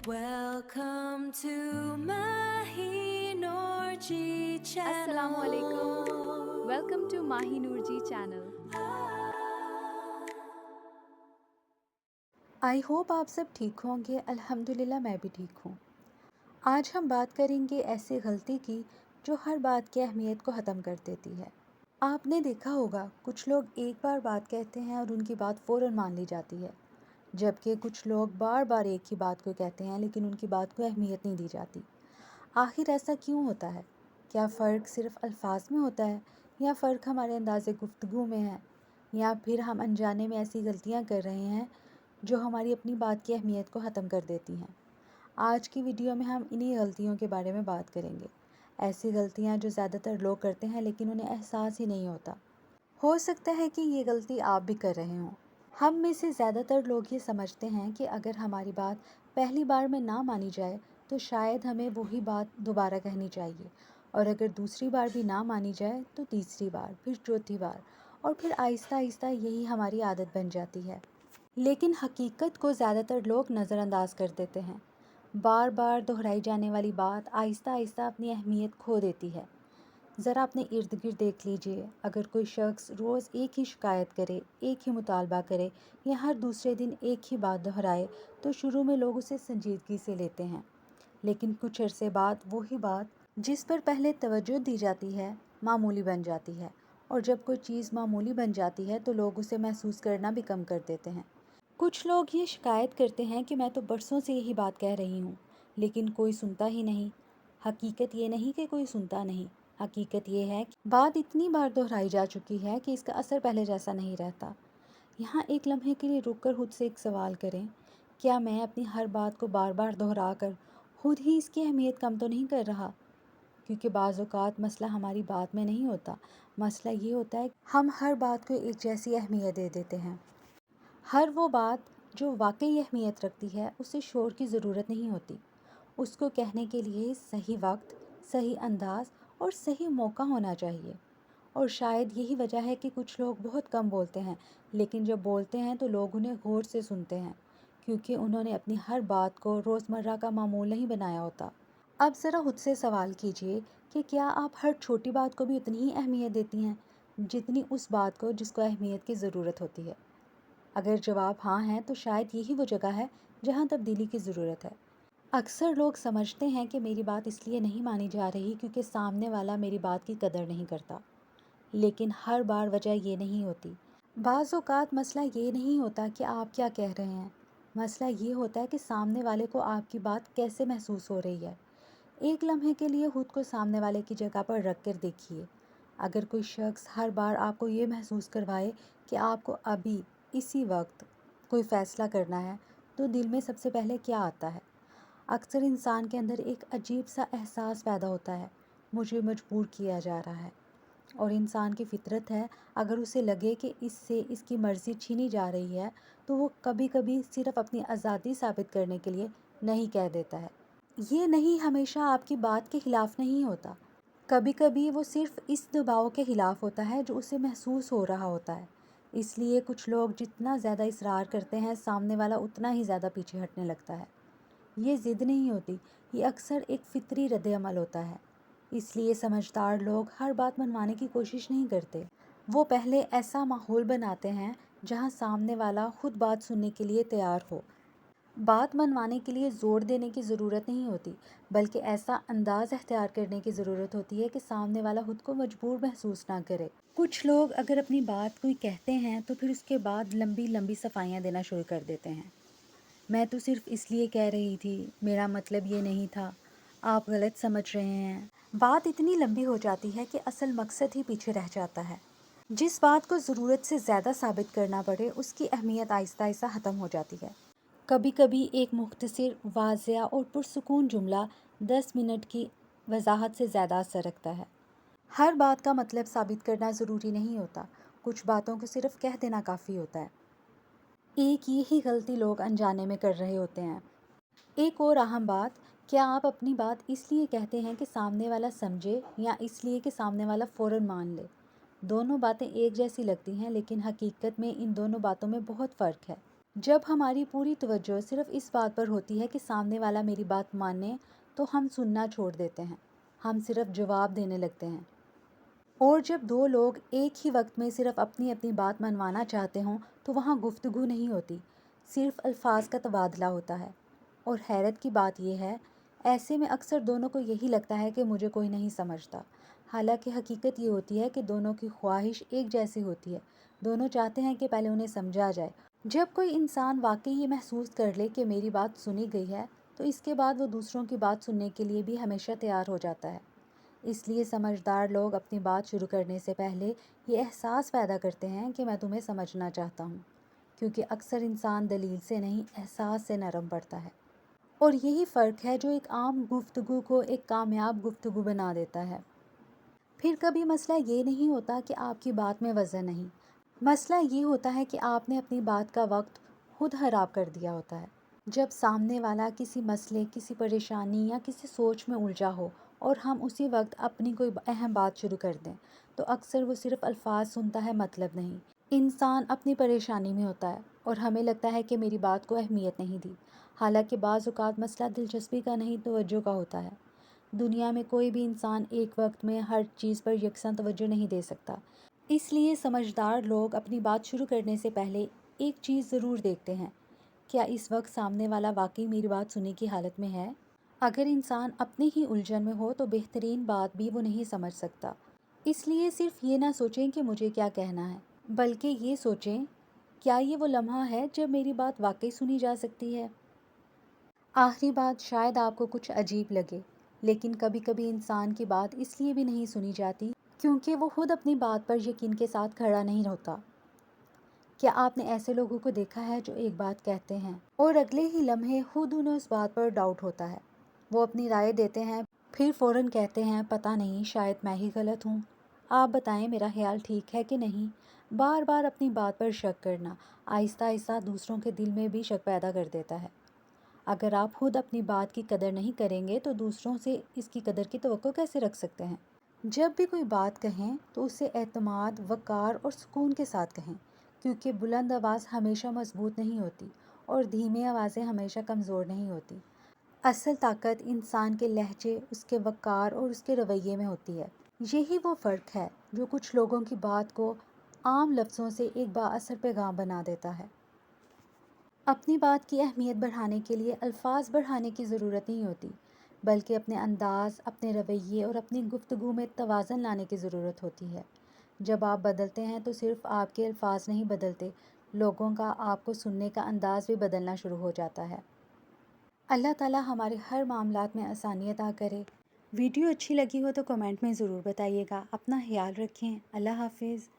Welcome to Mahi Noorji Assalamu alaikum. channel. Welcome to Mahi Noorji channel. I hope आप सब ठीक होंगे। अल्हम्दुलिल्लाह मैं भी ठीक हूँ। आज हम बात करेंगे ऐसी गलती की जो हर बात की अहमियत को ख़त्म कर देती है। आपने देखा होगा कुछ लोग एक बार बात कहते हैं और उनकी बात फ़ौरन मान ली जाती है, जबकि कुछ लोग बार बार एक ही बात को कहते हैं लेकिन उनकी बात को अहमियत नहीं दी जाती। आखिर ऐसा क्यों होता है? क्या फ़र्क सिर्फ़ अल्फाज में होता है, या फ़र्क हमारे अंदाज़े गुफ्तगू में है, या फिर हम अनजाने में ऐसी गलतियाँ कर रहे हैं जो हमारी अपनी बात की अहमियत को ख़त्म कर देती हैं। आज की वीडियो में हम इन्हीं गलतियों के बारे में बात करेंगे। ऐसी गलतियाँ जो ज़्यादातर लोग करते हैं लेकिन उन्हें एहसास ही नहीं होता। हो सकता है कि ये गलती आप भी कर रहे हों। हम में से ज़्यादातर लोग ये समझते हैं कि अगर हमारी बात पहली बार में ना मानी जाए तो शायद हमें वही बात दोबारा कहनी चाहिए, और अगर दूसरी बार भी ना मानी जाए तो तीसरी बार, फिर चौथी बार, और फिर आहिस्ता आहिस्ता यही हमारी आदत बन जाती है। लेकिन हकीकत को ज़्यादातर लोग नज़रअंदाज कर देते हैं। बार बार दोहराई जाने वाली बात आहिस्ता आहिस्ता अपनी अहमियत खो देती है। ज़रा अपने इर्द गिर्द देख लीजिए, अगर कोई शख्स रोज़ एक ही शिकायत करे, एक ही मुतालबा करे, या हर दूसरे दिन एक ही बात दोहराए, तो शुरू में लोग उसे संजीदगी से लेते हैं, लेकिन कुछ अरसे बाद वही बात जिस पर पहले तवज्जो दी जाती है मामूली बन जाती है, और जब कोई चीज़ मामूली बन जाती है तो लोग उसे महसूस करना भी कम कर देते हैं। कुछ लोग ये शिकायत करते हैं कि मैं तो बरसों से यही बात कह रही हूँ लेकिन कोई सुनता ही नहीं। हकीकत ये नहीं कि कोई सुनता नहीं, हकीकत ये है कि बात इतनी बार दोहराई जा चुकी है कि इसका असर पहले जैसा नहीं रहता। यहाँ एक लम्हे के लिए रुक कर खुद से एक सवाल करें, क्या मैं अपनी हर बात को बार बार दोहरा कर खुद ही इसकी अहमियत कम तो नहीं कर रहा? क्योंकि बाज़ औक़ात मसला हमारी बात में नहीं होता, मसला ये होता है कि हम हर बात को एक जैसी अहमियत दे देते हैं। हर वो बात जो वाकई अहमियत रखती है उसे शोर की ज़रूरत नहीं होती। उसको कहने के लिए सही वक्त, सही अंदाज़ और सही मौका होना चाहिए। और शायद यही वजह है कि कुछ लोग बहुत कम बोलते हैं, लेकिन जब बोलते हैं तो लोग उन्हें गौर से सुनते हैं, क्योंकि उन्होंने अपनी हर बात को रोज़मर्रा का मामूल नहीं बनाया होता। अब ज़रा खुद से सवाल कीजिए कि क्या आप हर छोटी बात को भी उतनी ही अहमियत देती हैं जितनी उस बात को जिसको अहमियत की ज़रूरत होती है? अगर जवाब हाँ है तो शायद यही वो जगह है जहाँ तब्दीली की ज़रूरत है। अक्सर लोग समझते हैं कि मेरी बात इसलिए नहीं मानी जा रही क्योंकि सामने वाला मेरी बात की कदर नहीं करता, लेकिन हर बार वजह ये नहीं होती। बाज़ औक़ात मसला ये नहीं होता कि आप क्या कह रहे हैं, मसला ये होता है कि सामने वाले को आपकी बात कैसे महसूस हो रही है। एक लम्हे के लिए खुद को सामने वाले की जगह पर रख कर देखिए। अगर कोई शख्स हर बार आपको ये महसूस करवाए कि आपको अभी इसी वक्त कोई फ़ैसला करना है, तो दिल में सबसे पहले क्या आता है? अक्सर इंसान के अंदर एक अजीब सा एहसास पैदा होता है, मुझे मजबूर किया जा रहा है। और इंसान की फितरत है, अगर उसे लगे कि इससे इसकी मर्ज़ी छीनी जा रही है तो वो कभी कभी सिर्फ़ अपनी आज़ादी साबित करने के लिए नहीं कह देता है। ये नहीं हमेशा आपकी बात के ख़िलाफ़ नहीं होता, कभी कभी वो सिर्फ़ इस दबाव के ख़िलाफ़ होता है जो उसे महसूस हो रहा होता है। इसलिए कुछ लोग जितना ज़्यादा इसरार करते हैं, सामने वाला उतना ही ज़्यादा पीछे हटने लगता है। ये ज़िद नहीं होती, ये अक्सर एक फ़ितरी रद्द-ए-अमल होता है। इसलिए समझदार लोग हर बात मनवाने की कोशिश नहीं करते। वो पहले ऐसा माहौल बनाते हैं जहाँ सामने वाला खुद बात सुनने के लिए तैयार हो। बात मनवाने के लिए ज़ोर देने की ज़रूरत नहीं होती, बल्कि ऐसा अंदाज़ अख्तियार करने की ज़रूरत होती है कि सामने वाला खुद को मजबूर महसूस ना करे। कुछ लोग अगर अपनी बात कोई कहते हैं तो फिर उसके बाद लंबी लंबी सफाइयाँ देना शुरू कर देते हैं। मैं तो सिर्फ़ इसलिए कह रही थी, मेरा मतलब ये नहीं था, आप गलत समझ रहे हैं। बात इतनी लंबी हो जाती है कि असल मकसद ही पीछे रह जाता है। जिस बात को ज़रूरत से ज़्यादा साबित करना पड़े उसकी अहमियत आहिस्ता आहिस्ता ख़त्म हो जाती है। कभी कभी एक मुख्तसर, वाज़िया और पुरसुकून जुमला 10 मिनट की वजाहत से ज़्यादा असर रखता है। हर बात का मतलब साबित करना ज़रूरी नहीं होता, कुछ बातों को सिर्फ़ कह देना काफ़ी होता है। एक यही गलती लोग अनजाने में कर रहे होते हैं। एक और अहम बात, क्या आप अपनी बात इसलिए कहते हैं कि सामने वाला समझे, या इसलिए कि सामने वाला फ़ौरन मान ले? दोनों बातें एक जैसी लगती हैं, लेकिन हकीकत में इन दोनों बातों में बहुत फ़र्क है। جب ہماری پوری توجہ صرف اس بات پر ہوتی ہے کہ سامنے والا میری بات مانے تو ہم سننا چھوڑ دیتے ہیں، ہم صرف جواب دینے لگتے ہیں۔ اور جب دو لوگ ایک ہی وقت میں صرف اپنی اپنی بات منوانا چاہتے ہوں تو وہاں گفتگو نہیں ہوتی، صرف الفاظ کا تبادلہ ہوتا ہے۔ اور حیرت کی بات یہ ہے، ایسے میں اکثر دونوں کو یہی لگتا ہے کہ مجھے کوئی نہیں سمجھتا، حالانکہ حقیقت یہ ہوتی ہے کہ دونوں کی خواہش ایک جیسی ہوتی ہے، دونوں چاہتے ہیں کہ پہلے انہیں سمجھا جائے۔ جب کوئی انسان واقعی یہ محسوس کر لے کہ میری بات سنی گئی ہے تو اس کے بعد وہ دوسروں کی بات سننے کے لیے بھی ہمیشہ تیار ہو جاتا ہے۔ اس لیے سمجھدار لوگ اپنی بات شروع کرنے سے پہلے یہ احساس پیدا کرتے ہیں کہ میں تمہیں سمجھنا چاہتا ہوں، کیونکہ اکثر انسان دلیل سے نہیں احساس سے نرم پڑتا ہے۔ اور یہی فرق ہے جو ایک عام گفتگو کو ایک کامیاب گفتگو بنا دیتا ہے۔ پھر کبھی مسئلہ یہ نہیں ہوتا کہ آپ کی بات میں وزن نہیں، مسئلہ یہ ہوتا ہے کہ آپ نے اپنی بات کا وقت خود خراب کر دیا ہوتا ہے۔ جب سامنے والا کسی مسئلے، کسی پریشانی یا کسی سوچ میں الجھا ہو اور ہم اسی وقت اپنی کوئی اہم بات شروع کر دیں تو اکثر وہ صرف الفاظ سنتا ہے، مطلب نہیں۔ انسان اپنی پریشانی میں ہوتا ہے اور ہمیں لگتا ہے کہ میری بات کو اہمیت نہیں دی، حالانکہ بعض اوقات مسئلہ دلچسپی کا نہیں، توجہ کا ہوتا ہے۔ دنیا میں کوئی بھی انسان ایک وقت میں ہر چیز پر یکساں توجہ نہیں دے سکتا، اس لیے سمجھدار لوگ اپنی بات شروع کرنے سے پہلے ایک چیز ضرور دیکھتے ہیں، کیا اس وقت سامنے والا واقعی میری بات سننے کی حالت میں ہے؟ اگر انسان اپنی ہی الجھن میں ہو تو بہترین بات بھی وہ نہیں سمجھ سکتا۔ اس لیے صرف یہ نہ سوچیں کہ مجھے کیا کہنا ہے، بلکہ یہ سوچیں کیا یہ وہ لمحہ ہے جب میری بات واقعی سنی جا سکتی ہے۔ آخری بات شاید آپ کو کچھ عجیب لگے، لیکن کبھی کبھی انسان کی بات اس لیے بھی نہیں سنی جاتی کیونکہ وہ خود اپنی بات پر یقین کے ساتھ کھڑا نہیں ہوتا۔ کیا آپ نے ایسے لوگوں کو دیکھا ہے جو ایک بات کہتے ہیں اور اگلے ہی لمحے خود انہیں اس بات پر ڈاؤٹ ہوتا ہے؟ وہ اپنی رائے دیتے ہیں، پھر فوراً کہتے ہیں پتہ نہیں، شاید میں ہی غلط ہوں، آپ بتائیں میرا خیال ٹھیک ہے کہ نہیں۔ بار بار اپنی بات پر شک کرنا آہستہ آہستہ دوسروں کے دل میں بھی شک پیدا کر دیتا ہے۔ اگر آپ خود اپنی بات کی قدر نہیں کریں گے تو دوسروں سے اس کی قدر کی توقع کیسے رکھ سکتے ہیں؟ جب بھی کوئی بات کہیں تو اسے اعتماد، وقار اور سکون کے ساتھ کہیں، کیونکہ بلند آواز ہمیشہ مضبوط نہیں ہوتی اور دھیمی آوازیں ہمیشہ کمزور نہیں ہوتی۔ اصل طاقت انسان کے لہجے، اس کے وقار اور اس کے رویے میں ہوتی ہے۔ یہی وہ فرق ہے جو کچھ لوگوں کی بات کو عام لفظوں سے ایک بااثر پیغام بنا دیتا ہے۔ اپنی بات کی اہمیت بڑھانے کے لیے الفاظ بڑھانے کی ضرورت نہیں ہوتی، بلکہ اپنے انداز، اپنے رویے اور اپنی گفتگو میں توازن لانے کی ضرورت ہوتی ہے۔ جب آپ بدلتے ہیں تو صرف آپ کے الفاظ نہیں بدلتے، لوگوں کا آپ کو سننے کا انداز بھی بدلنا شروع ہو جاتا ہے۔ اللہ تعالیٰ ہمارے ہر معاملات میں آسانی عطا کرے۔ ویڈیو اچھی لگی ہو تو کمنٹ میں ضرور بتائیے گا۔ اپنا خیال رکھیں۔ اللہ حافظ۔